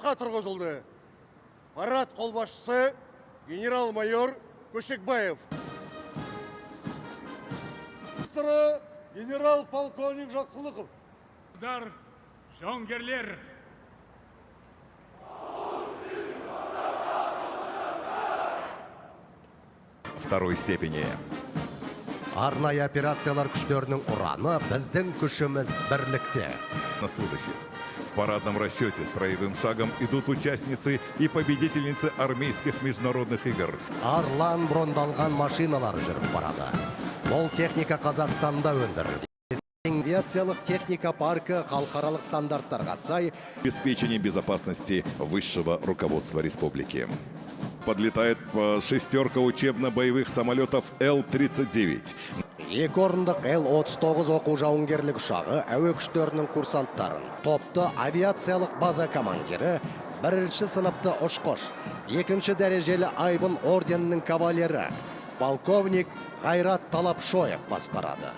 парадқа тұрғызылды. Парад қолбасшысы генерал-майор Көшекбаев. Министрі генерал-полковник Жақсылықов. Жауынгерлер. Второй степени. Арнайы операциялар күштерінің ұраны біздің күшіміз бірлікте. На служащих. В парадном расчете строевым шагом идут участницы и победительницы армейских международных игр. Арлан брондалған машиналар жүріп барады. Ол техника Қазақстанда өндірілді. Авиациялық техника паркі халықаралық стандарттарға сай. Обеспечение безопасности высшего руководства республики. Подлетает шестерка учебно-боевых самолетов Л-39. Екі орындық Л-39 оқу жауынгерлік ұшағы әуе күштерінің курсанттарын, топты авиациялық база командирі, бірінші сыныпты ұшқыш, екінші дәрежелі айбын орденінің кавалері, полковник Ғайрат Талапшоев басқарады.